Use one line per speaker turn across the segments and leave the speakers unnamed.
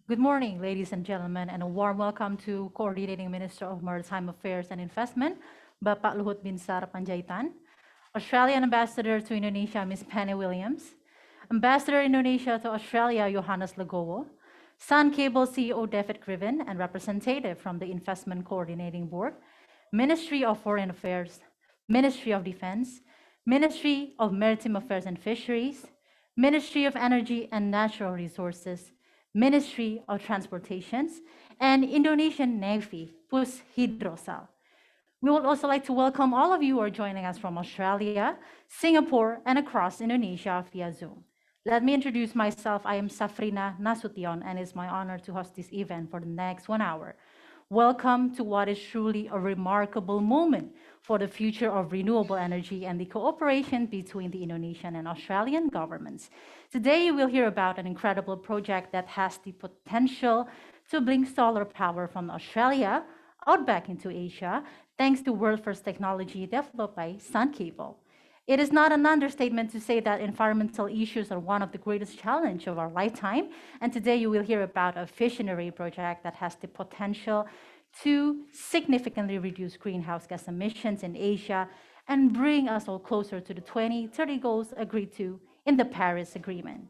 Good morning, ladies and gentlemen, and a warm welcome to Coordinating Minister of Maritime Affairs and Investment, Bapak Luhut Binsar Panjaitan, Australian Ambassador to Indonesia, Ms. Penny Williams, Ambassador Indonesia to Australia, Johannes Legowo, Sun Cable CEO David Griven, and representative from the Investment Coordinating Board, Ministry of Foreign Affairs, Ministry of Defense, Ministry of Maritime Affairs and Fisheries, Ministry of Energy and Natural Resources, Ministry of Transportations, and Indonesian Navy, Pus Hidrosal. We would also like to welcome all of you who are joining us from Australia, Singapore, and across Indonesia via Zoom. Let me introduce myself. I am Safrina Nasution, and it's my honor to host this event for the next 1 hour. Welcome to what is truly a remarkable moment for the future of renewable energy and the cooperation between the Indonesian and Australian governments. Today, you will hear about an incredible project that has the potential to bring solar power from Australia out back into Asia, thanks to world-first technology developed by Sun Cable. It is not an understatement to say that environmental issues are one of the greatest challenges of our lifetime. And today you will hear about a visionary project that has the potential to significantly reduce greenhouse gas emissions in Asia and bring us all closer to the 2030 goals agreed to in the Paris Agreement.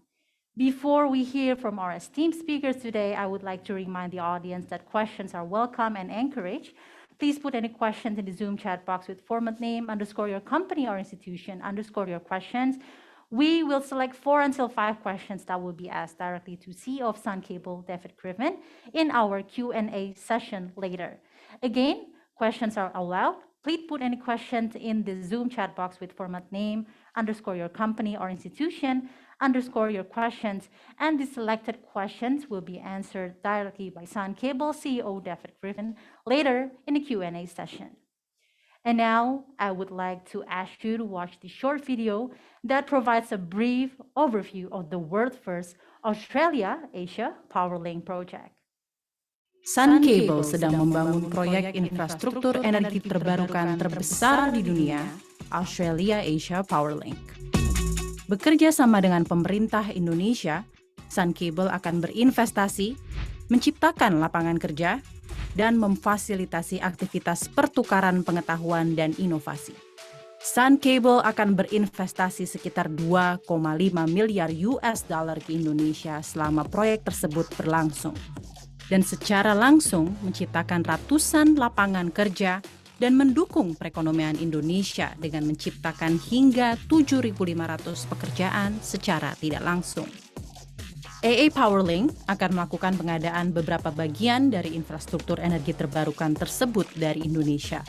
Before we hear from our esteemed speakers today, I would like to remind the audience that questions are welcome and encouraged. Please put any questions in the Zoom chat box with format name, underscore your company or institution, underscore your questions. We will select 4 until 5 questions that will be asked directly to CEO of Sun Cable, David Griven, in our Q&A session later. Again, questions are allowed. Please put any questions in the Zoom chat box with format name, underscore your company or institution, underscore your questions, and the selected questions will be answered directly by Sun Cable CEO David Griven later in the Q&A session. And now I would like to ask you to watch the short video that provides a brief overview of the world first Australia-Asia Powerlink project.
Sun Cable sedang membangun proyek infrastruktur energi terbarukan terbesar di dunia, Australia Asia Powerlink. Bekerja sama dengan pemerintah Indonesia, Sun Cable akan berinvestasi, menciptakan lapangan kerja, dan memfasilitasi aktivitas pertukaran pengetahuan dan inovasi. Sun Cable akan berinvestasi sekitar 2,5 miliar US dollar ke Indonesia selama proyek tersebut berlangsung, dan secara langsung menciptakan ratusan lapangan kerja dan mendukung perekonomian Indonesia dengan menciptakan hingga 7.500 pekerjaan secara tidak langsung. AA Powerlink akan melakukan pengadaan beberapa bagian dari infrastruktur energi terbarukan tersebut dari Indonesia,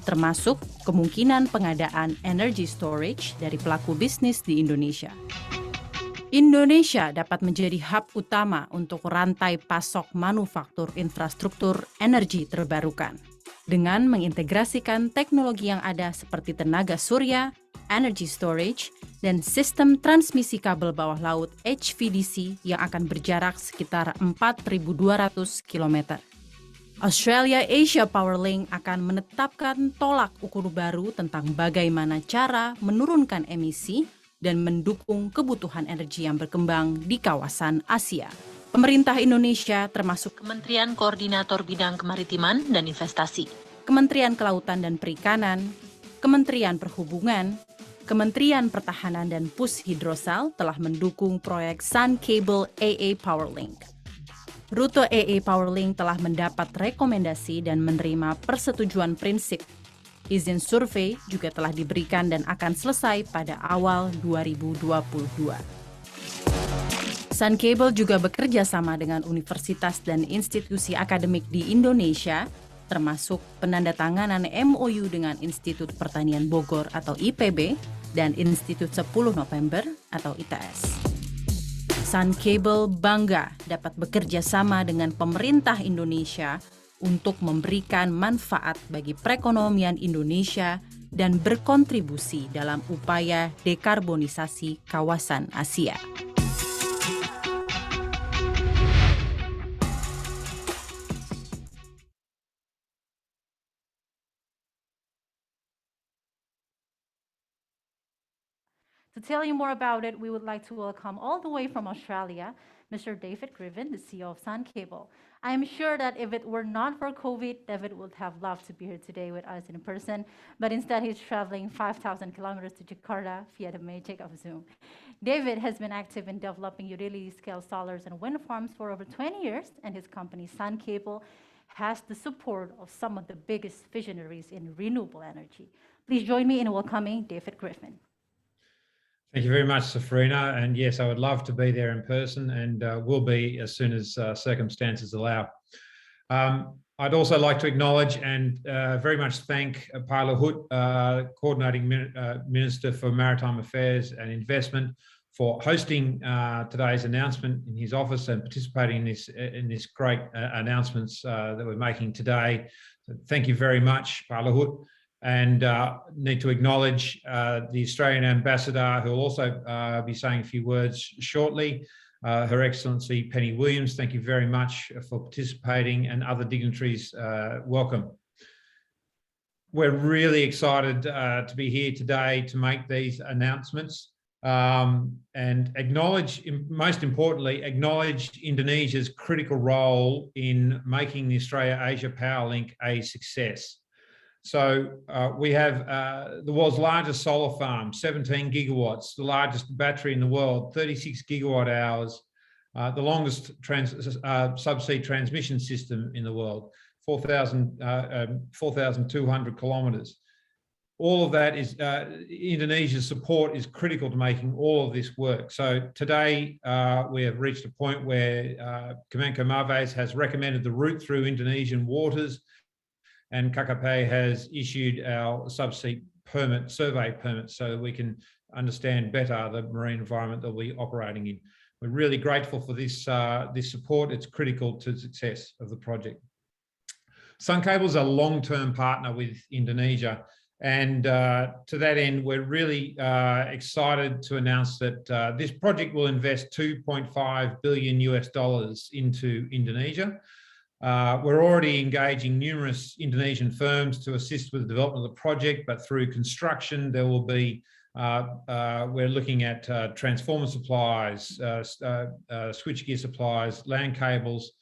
termasuk kemungkinan pengadaan energy storage dari pelaku bisnis di Indonesia. Indonesia dapat menjadi hub utama untuk rantai pasok manufaktur infrastruktur energi terbarukan dengan mengintegrasikan teknologi yang ada seperti tenaga surya, energy storage, dan sistem transmisi kabel bawah laut HVDC yang akan berjarak sekitar 4.200 km. Australia Asia Powerlink akan menetapkan tolak ukur baru tentang bagaimana cara menurunkan emisi dan mendukung kebutuhan energi yang berkembang di kawasan Asia. Pemerintah Indonesia termasuk
Kementerian Koordinator Bidang Kemaritiman dan Investasi,
Kementerian Kelautan dan Perikanan, Kementerian Perhubungan, Kementerian Pertahanan dan Pus Hidrosal telah mendukung proyek Sun Cable AA Powerlink. Rute AA Powerlink telah mendapat rekomendasi dan menerima persetujuan prinsip. Izin survei juga telah diberikan dan akan selesai pada awal 2022. Sun Cable juga bekerja sama dengan universitas dan institusi akademik di Indonesia, termasuk penandatanganan MOU dengan Institut Pertanian Bogor atau IPB dan Institut 10 November atau ITS. Sun Cable bangga dapat bekerja sama dengan pemerintah Indonesia untuk memberikan manfaat bagi perekonomian Indonesia dan berkontribusi dalam upaya dekarbonisasi kawasan Asia.
To tell you more about it, we would like to welcome all the way from Australia, Mr. David Griffin, the CEO of Sun Cable. I'm sure that if it were not for COVID, David would have loved to be here today with us in person, but instead he's traveling 5,000 kilometers to Jakarta via the magic of Zoom. David has been active in developing utility-scale solar and wind farms for over 20 years, and his company, Sun Cable, has the support of some of the biggest visionaries in renewable energy. Please join me in welcoming David Griffin.
Thank you very much, Safrina. And yes, I would love to be there in person, and will be as soon as circumstances allow. I'd also like to acknowledge and very much thank Pak Luhut, Coordinating Minister for Maritime Affairs and Investment, for hosting today's announcement in his office and participating in this great announcements that we're making today. So thank you very much, Pak Luhut. And need to acknowledge the Australian ambassador, who will also be saying a few words shortly. Her Excellency Penny Williams, thank you very much for participating, and other dignitaries, welcome. We're really excited to be here today to make these announcements and acknowledge, most importantly, acknowledge Indonesia's critical role in making the Australia-Asia Powerlink a success. So we have the world's largest solar farm, 17 gigawatts, the largest battery in the world, 36 gigawatt hours, the longest subsea transmission system in the world, 4,200 kilometres. All of that is, Indonesia's support is critical to making all of this work. So today we have reached a point where Kemenko Marves has recommended the route through Indonesian waters, and KKP has issued our subsea permit, survey permit, so that we can understand better the marine environment that we're operating in. We're really grateful for this, this support. It's critical to the success of the project. Sun Cable is a long-term partner with Indonesia, and to that end, we're really excited to announce that this project will invest $2.5 billion into Indonesia. We're already engaging numerous Indonesian firms to assist with the development of the project, but through construction, there will be, we're looking at transformer supplies, switchgear supplies, land cables,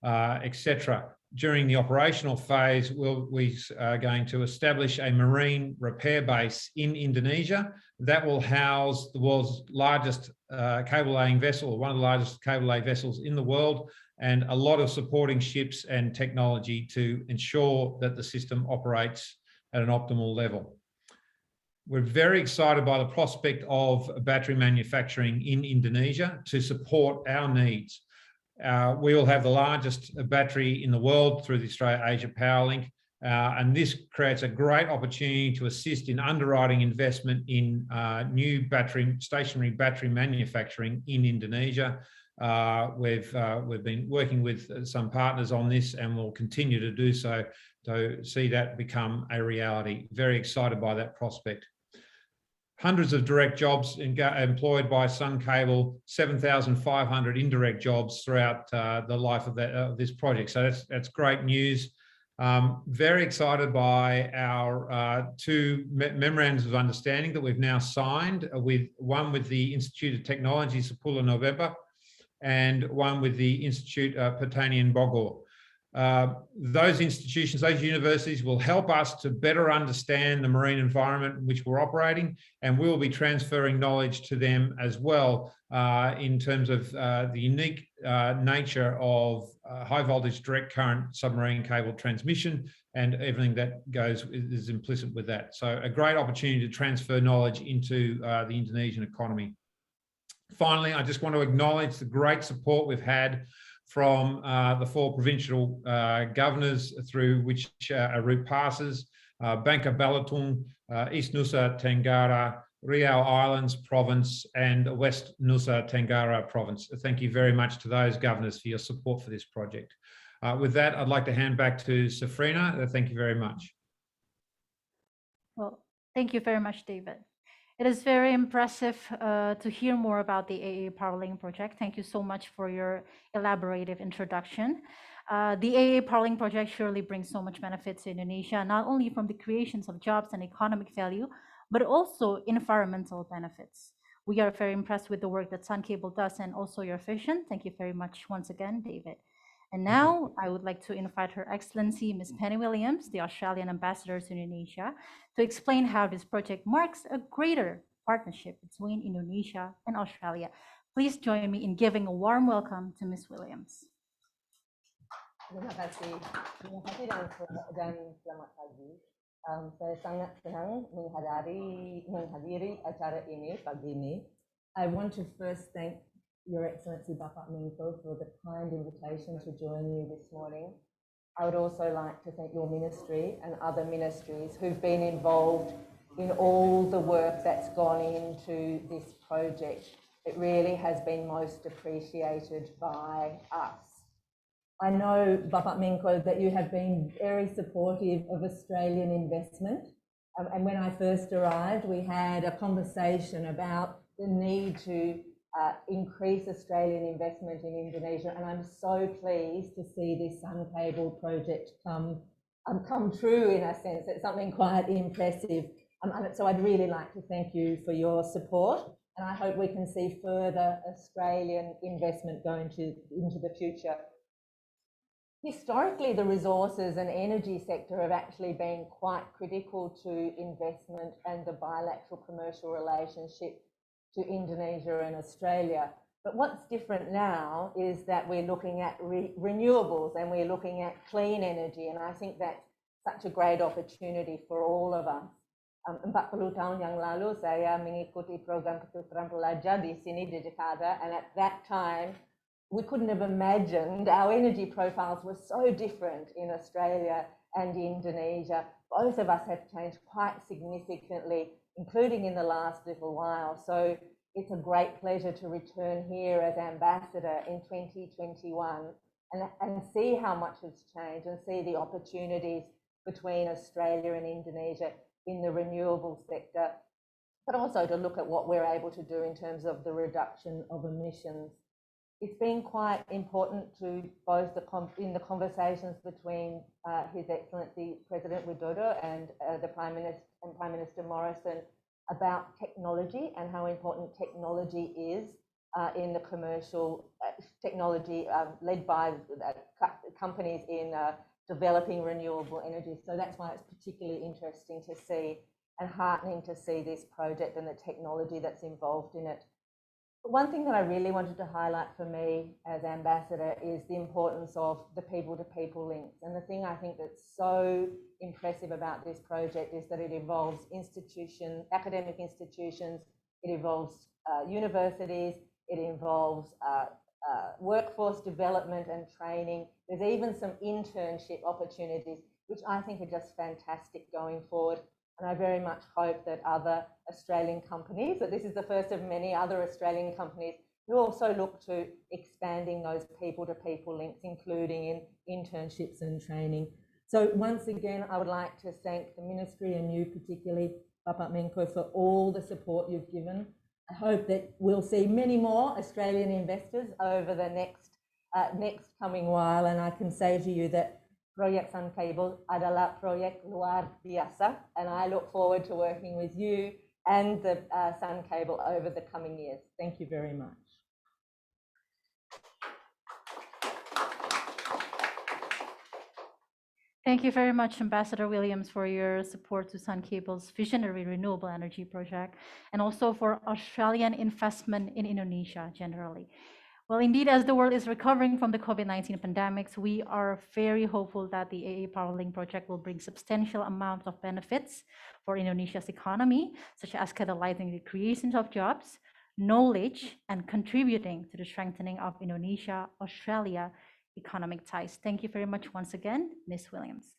etc. During the operational phase, we are going to establish a marine repair base in Indonesia that will house the world's largest cable laying vessel, one of the largest cable lay vessels in the world, and a lot of supporting ships and technology to ensure that the system operates at an optimal level. We're very excited by the prospect of battery manufacturing in Indonesia to support our needs. We will have the largest battery in the world through the Australia-Asia Powerlink, and this creates a great opportunity to assist in underwriting investment in new stationary battery manufacturing in Indonesia. We've been working with some partners on this, and will continue to do so to see that become a reality. Very excited by that prospect. Hundreds of direct jobs employed by Sun Cable, 7,500 indirect jobs throughout the life of this project. So that's great news. Very excited by our two memorandums of understanding that we've now signed, one with the Institute of Technology, Sepuluh November, and one with the Institute Pertanian Bogor. Those institutions, those universities will help us to better understand the marine environment in which we're operating, and we will be transferring knowledge to them as well in terms of the unique nature of high voltage direct current submarine cable transmission and everything that is implicit with that. So a great opportunity to transfer knowledge into the Indonesian economy. Finally, I just want to acknowledge the great support we've had from the 4 provincial governors through which a route passes, Bangka Belitung, East Nusa Tenggara, Riau Islands Province, and West Nusa Tenggara Province. Thank you very much to those governors for your support for this project. With that, I'd like to hand back to Safrina. Thank you very much.
Well, thank you very much, David. It is very impressive to hear more about the AA Powerlink project. Thank you so much for your elaborative introduction. The AA Powerlink project surely brings so much benefits to Indonesia, not only from the creations of jobs and economic value, but also environmental benefits. We are very impressed with the work that Sun Cable does and also your vision. Thank you very much once again, David. And now I would like to invite Her Excellency Ms. Penny Williams, the Australian Ambassador to Indonesia, to explain how this project marks a greater partnership between Indonesia and Australia. Please join me in giving a warm welcome to Ms. Williams.
Terima kasih dan selamat pagi. Saya sangat senang menghadiri acara ini pagi ini. I want to first thank Your Excellency Bapak Menko for the kind invitation to join you this morning. I would also like to thank your ministry and other ministries who've been involved in all the work that's gone into this project. It really has been most appreciated by us. I know, Bapak Menko, that you have been very supportive of Australian investment. And when I first arrived, we had a conversation about the need to increase Australian investment in Indonesia. And I'm so pleased to see this Sun Cable project come true in a sense. It's something quite impressive. So I'd really like to thank you for your support. And I hope we can see further Australian investment going into the future. Historically, the resources and energy sector have actually been quite critical to investment and the bilateral commercial relationship to Indonesia and Australia. But what's different now is that we're looking at renewables and we're looking at clean energy. And I think that's such a great opportunity for all of us. 40 tahun yang lalu saya mengikuti program keturunan pelajar di sini di Jakarta, and at that time we couldn't have imagined our energy profiles were so different in Australia and Indonesia. Both of us have changed quite significantly, including in the last little while. So it's a great pleasure to return here as ambassador in 2021 and see how much has changed and see the opportunities between Australia and Indonesia in the renewable sector, but also to look at what we're able to do in terms of the reduction of emissions. It's been quite important to both in the conversations between His Excellency President Widodo and the Prime Minister Morrison about technology and how important technology is in the commercial technology led by companies in developing renewable energy. So that's why it's particularly interesting to see and heartening to see this project and the technology that's involved in it. But one thing that I really wanted to highlight for me as ambassador is the importance of the people-to-people links. And the thing I think that's so impressive about this project is that it involves academic institutions, it involves universities, it involves workforce development and training. There's even some internship opportunities, which I think are just fantastic going forward. And I very much hope that other Australian companies, that this is the first of many other Australian companies, who also look to expanding those people-to-people links, including in internships and training. So once again, I would like to thank the Ministry and you particularly, Bapak Menko, for all the support you've given. I hope that we'll see many more Australian investors over the next coming while, and I can say to you that Proyek Sun Cable adalah proyek luar biasa, and I look forward to working with you and the Sun Cable over the coming years. Thank you very much.
Thank you very much, Ambassador Williams, for your support to Sun Cable's visionary renewable energy project and also for Australian investment in Indonesia generally. Well, indeed, as the world is recovering from the COVID-19 pandemics, we are very hopeful that the AA Powerlink project will bring substantial amounts of benefits for Indonesia's economy, such as catalyzing the creation of jobs, knowledge, and contributing to the strengthening of Indonesia-Australia economic ties. Thank you very much once again, Ms. Williams.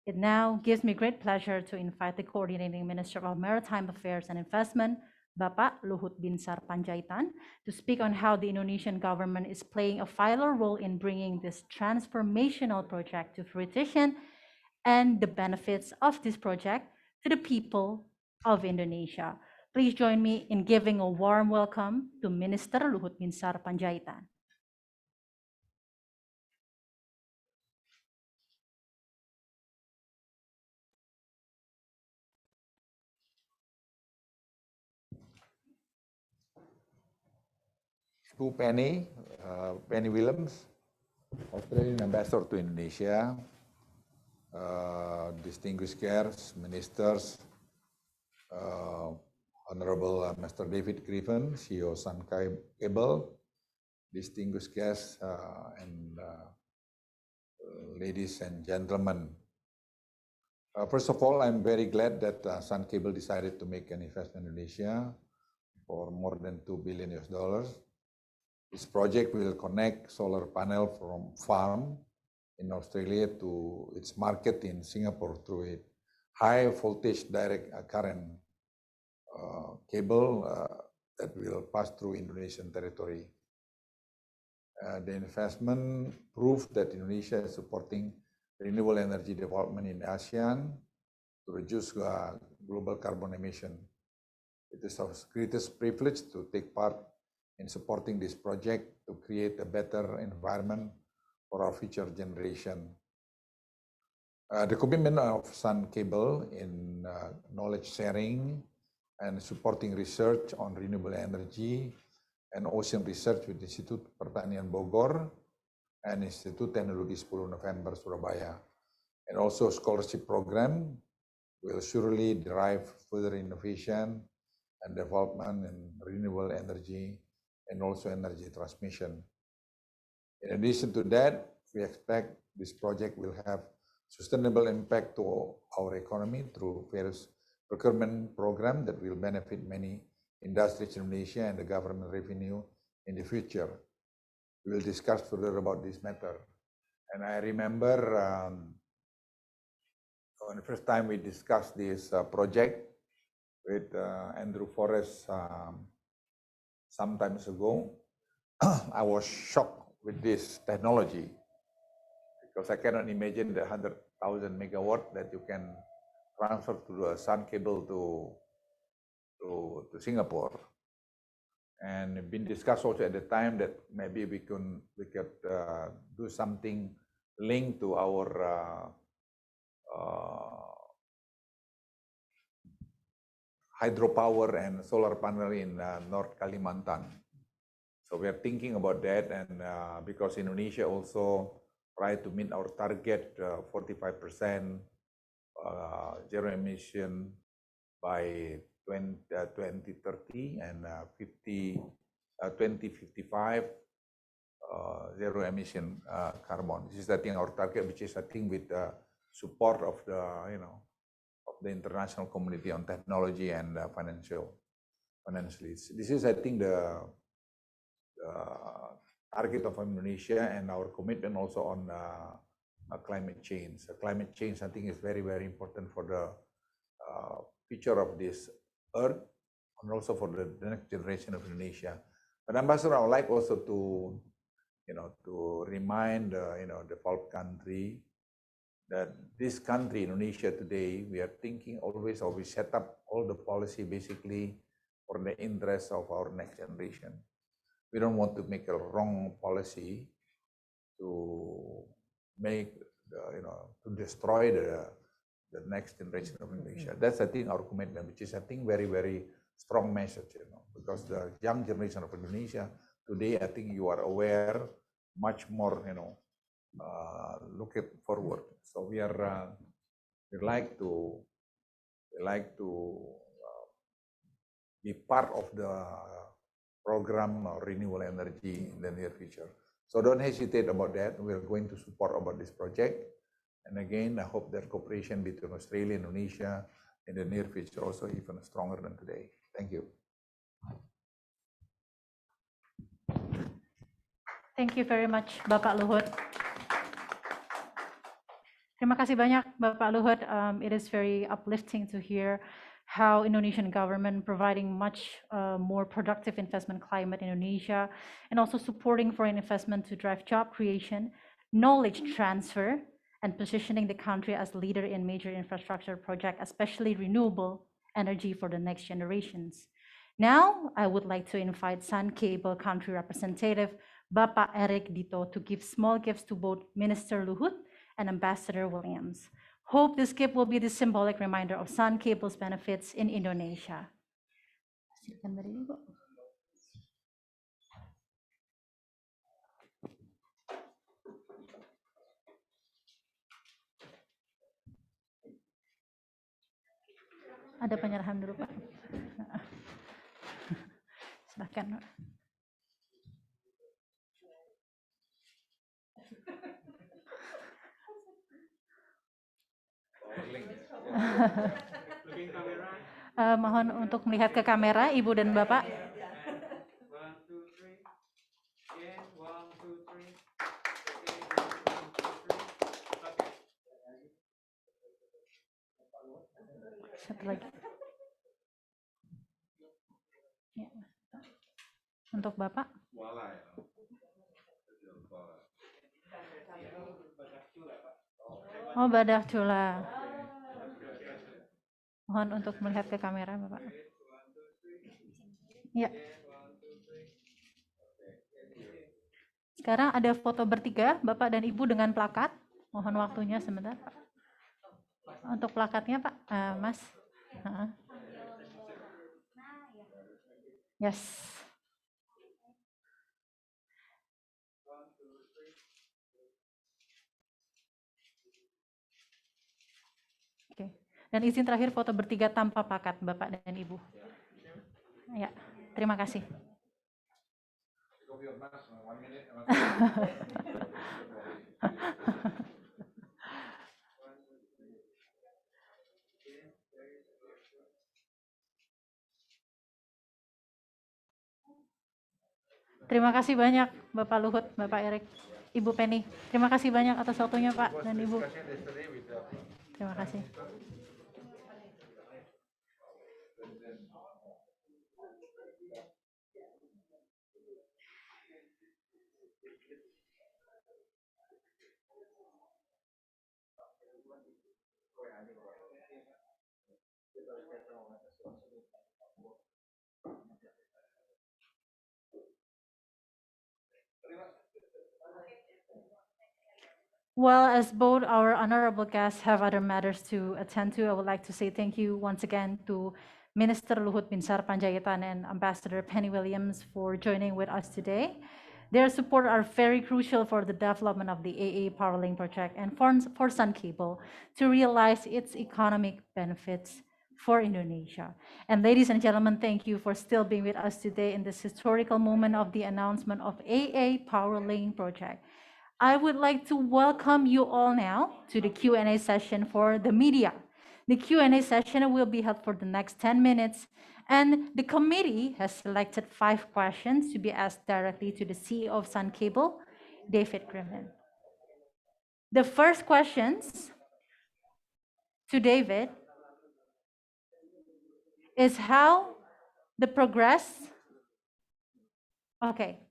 It now gives me great pleasure to invite the Coordinating Minister of Maritime Affairs and Investment, Bapak Luhut Binsar Panjaitan, to speak on how the Indonesian government is playing a vital role in bringing this transformational project to fruition and the benefits of this project to the people of Indonesia. Please join me in giving a warm welcome to Minister Luhut Binsar Panjaitan.
to Penny Williams, Australian Ambassador to Indonesia, distinguished guests, ministers, Honorable Mr. David Griffin, CEO Sun Cable, distinguished guests and ladies and gentlemen. First of all, I'm very glad that Sun Cable decided to make an investment in Indonesia for more than $2 billion. This project will connect solar panel from farm in Australia to its market in Singapore through a high voltage direct current cable that will pass through Indonesian territory. The investment proved that Indonesia is supporting renewable energy development in ASEAN to reduce global carbon emission. It is our greatest privilege to take part in supporting this project to create a better environment for our future generation. The commitment of Sun Cable in knowledge sharing and supporting research on renewable energy and ocean research with Institut Pertanian Bogor and Institut Teknologi 10 November Surabaya, and also scholarship program will surely drive further innovation and development in renewable energy and also energy transmission. In addition to that, we expect this project will have sustainable impact to our economy through various procurement programs that will benefit many industries in Indonesia and the government revenue in the future. We will discuss further about this matter. And I remember when the first time we discussed this project with Andrew Forrest some time ago, I was shocked with this technology because I cannot imagine the 100,000 megawatt that you can transfer to a Sun Cable to Singapore. And it been discussed also at the time that maybe we could do something linked to our hydropower and solar panel in North Kalimantan. So we are thinking about that, and because Indonesia also try to meet our target 45% zero emission by 2030 and 2055 zero emission carbon. This is, I think, our target, which is, I think, with the support of the of the international community on technology and financially. This is, I think, the target of Indonesia and our commitment also on climate change. Climate change, I think, is very, very important for the future of this earth and also for the next generation of Indonesia. But Ambassador, I would like also to, to remind, the developed country that this country, Indonesia today, we are thinking always, or we set up all the policy basically for the interest of our next generation. We don't want to make a wrong policy to make, to destroy the next generation of Indonesia. That's, I think, our commitment, which is, I think, very, very strong message, because the young generation of Indonesia today, I think you are aware much more, looking forward. So we are, we like to be part of the program of renewable energy in the near future. So don't hesitate about that. We are going to support about this project. And again, I hope that cooperation between Australia and Indonesia in the near future also even stronger than today. Thank you.
Thank you very much, Bapak Luhut. Terima kasih banyak, Bapak Luhut. It is very uplifting to hear how Indonesian government providing much more productive investment climate in Indonesia, and also supporting foreign investment to drive job creation, knowledge transfer, and positioning the country as leader in major infrastructure project, especially renewable energy for the next generations. Now, I would like to invite Sun Cable country representative, Bapak Eric Dito, to give small gifts to both Minister Luhut and Ambassador Williams. Hope this gift will be the symbolic reminder of Sun Cable's benefits in Indonesia. Ada penyerahan dulu, Pak. Silahkan, Pak. Mohon untuk melihat ke kamera, Ibu dan Bapak. Satu lagi. Ya. Untuk Bapak. Oh, Badak Cula. Mohon untuk melihat ke kamera, Bapak. Ya. Sekarang ada foto bertiga, Bapak dan Ibu dengan plakat. Mohon waktunya sebentar, Pak. Untuk plakatnya, Pak, Mas. Yes. Oke. Dan izin terakhir foto bertiga tanpa plakat, Bapak dan Ibu. Ya, terima kasih. Terima kasih banyak Bapak Luhut, Bapak Erik, Ibu Penny. Terima kasih banyak atas waktunya Pak dan Ibu. Terima kasih. Well, as both our honorable guests have other matters to attend to, I would like to say thank you once again to Minister Luhut Binsar Panjaitan and Ambassador Penny Williams for joining with us today. Their support are very crucial for the development of the AA Powerlink project and for Sun Cable to realize its economic benefits for Indonesia. And ladies and gentlemen, thank you for still being with us today in this historical moment of the announcement of AA Powerlink project. I would like to welcome you all now to the Q&A session for the media. The Q&A session will be held for the next 10 minutes, and the committee has selected 5 questions to be asked directly to the CEO of Sun Cable, David Griffin. The first questions to David is how the progress. Okay.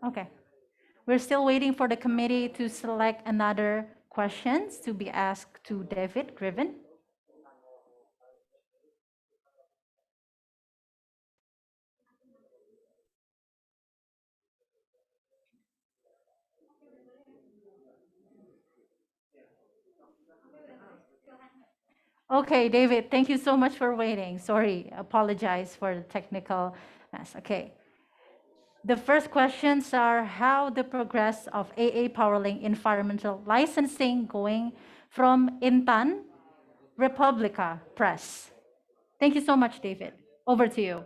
Okay. We're still waiting for the committee to select another questions to be asked to David Griffin. Okay, David, thank you so much for waiting. Sorry, apologize for the technical mess. Okay. The first questions are how the progress of AA Powerlink environmental licensing going from Intan, Republica Press. Thank you so much, David. Over to you.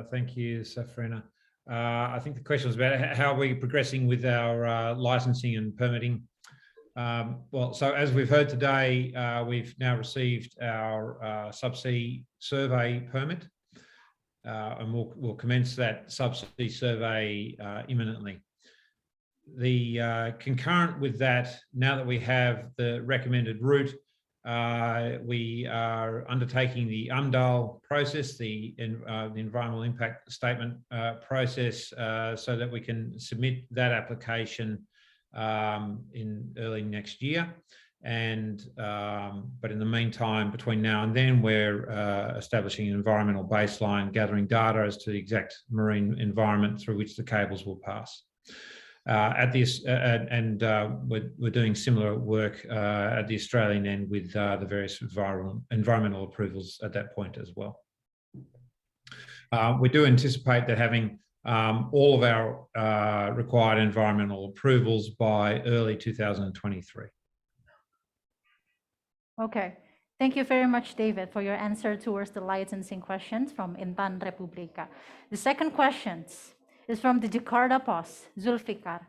Thank you, Safrina. I think the question was about how we're progressing with our licensing and permitting. Well, so as we've heard today, we've now received our subsea survey permit. And we'll commence that subsea survey imminently. The concurrent with that, now that we have the recommended route, we are undertaking the UMDAL process, the environmental impact statement process, so that we can submit that application in early next year. And but in the meantime, between now and then, we're establishing an environmental baseline, gathering data as to the exact marine environment through which the cables will pass. At this, we're doing similar work at the Australian end with the various environmental approvals at that point as well. We do anticipate that having all of our required environmental approvals by early 2023.
Okay. Thank you very much, David, for your answer towards the licensing questions from Intan Republika. The second question is from the Jakarta Post, Zulfikar.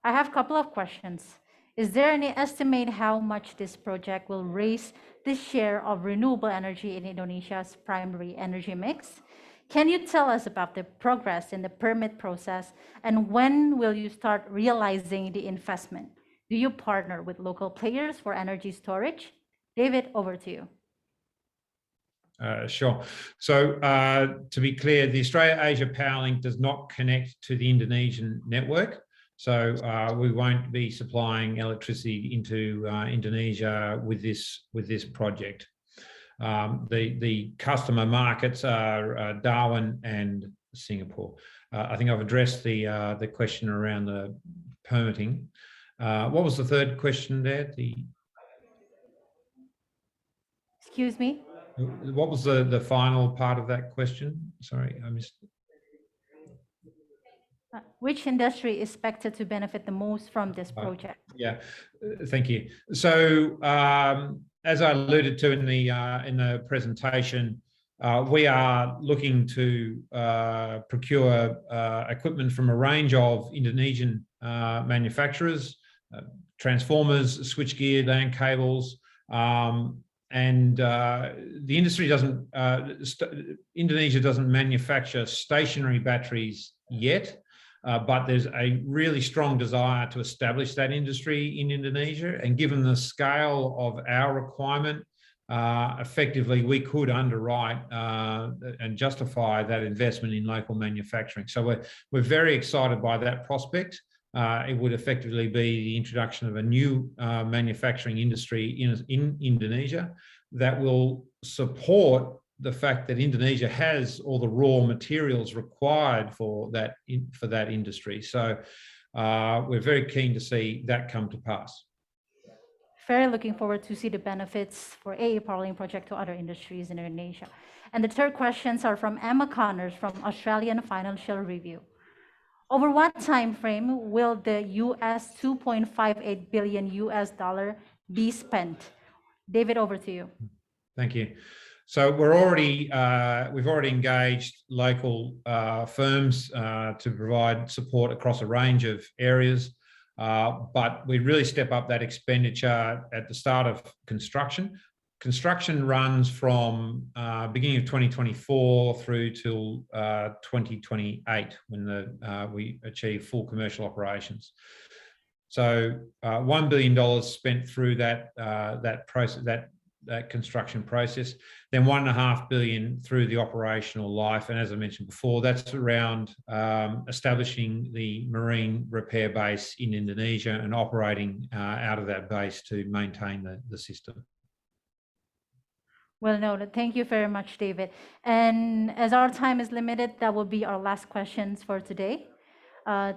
I have a couple of questions. Is there any estimate how much this project will raise the share of renewable energy in Indonesia's primary energy mix? Can you tell us about the progress in the permit process, and when will you start realizing the investment? Do you partner with local players for energy storage? David, over to you.
Sure. So to be clear, the Australia-Asia Powerlink does not connect to the Indonesian network. So we won't be supplying electricity into Indonesia with this project. The customer markets are Darwin and Singapore. I think I've addressed the question around the permitting. What was the third question there?
Excuse me?
What was the final part of that question? Sorry, I missed it.
Which industry is expected to benefit the most from this project?
Yeah, thank you. So as I alluded to in the presentation, we are looking to procure equipment from a range of Indonesian manufacturers, transformers, switchgear, LAN cables, and the industry doesn't, Indonesia doesn't manufacture stationary batteries yet, but there's a really strong desire to establish that industry in Indonesia. And given the scale of our requirement, effectively we could underwrite and justify that investment in local manufacturing. So we're very excited by that prospect. It would effectively be the introduction of a new manufacturing industry in Indonesia that will support the fact that Indonesia has all the raw materials required for that industry. So we're very keen to see that come to pass.
Very looking forward to see the benefits for AA Powerlink project to other industries in Indonesia. And the third questions are from Emma Connors from Australian Financial Review. Over what time frame will the US $2.58 billion be spent? David, over to you.
Thank you. So we've already engaged local firms to provide support across a range of areas, but we really step up that expenditure at the start of construction. Construction runs from beginning of 2024 through till 2028 when we achieve full commercial operations. So $1 billion spent through that process, that construction process, then $1.5 billion through the operational life. And as I mentioned before, that's around establishing the marine repair base in Indonesia and operating out of that base to maintain the system.
Well noted. Thank you very much, David. And as our time is limited, that will be our last questions for today.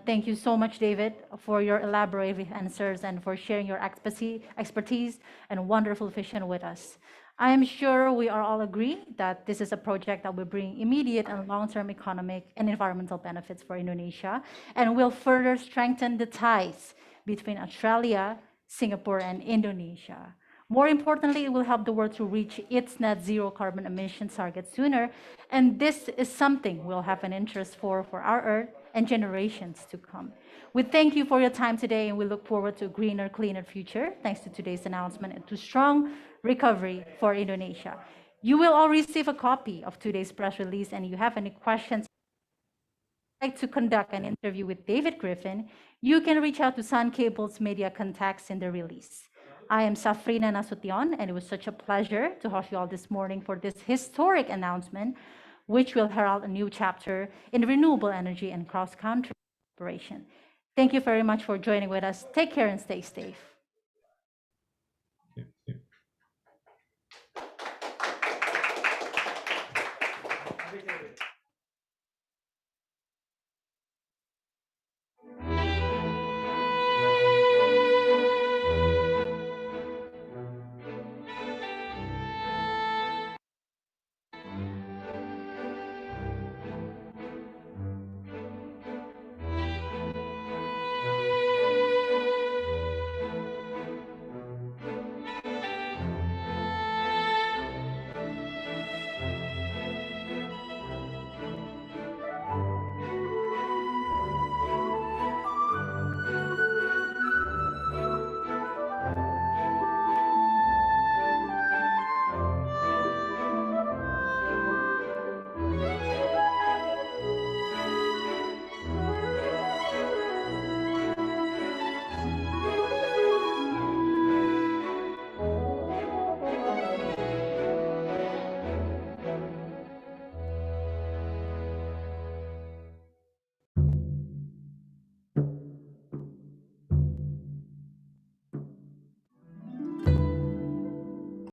Thank you so much, David, for your elaborate answers and for sharing your expertise and wonderful vision with us. I am sure we are all agree that this is a project that will bring immediate and long-term economic and environmental benefits for Indonesia and will further strengthen the ties between Australia, Singapore, and Indonesia. More importantly, it will help the world to reach its net zero carbon emissions target sooner. And this is something we'll have an interest for our Earth and generations to come. We thank you for your time today, and we look forward to a greener, cleaner future, thanks to today's announcement and to strong recovery for Indonesia. You will all receive a copy of today's press release, and if you have any questions, like to conduct an interview with David Griffin, you can reach out to Sun Cable's media contacts in the release. I am Safrina Nasution, and it was such a pleasure to host you all this morning for this historic announcement, which will herald a new chapter in renewable energy and cross-country cooperation. Thank you very much for joining with us. Take care and stay safe.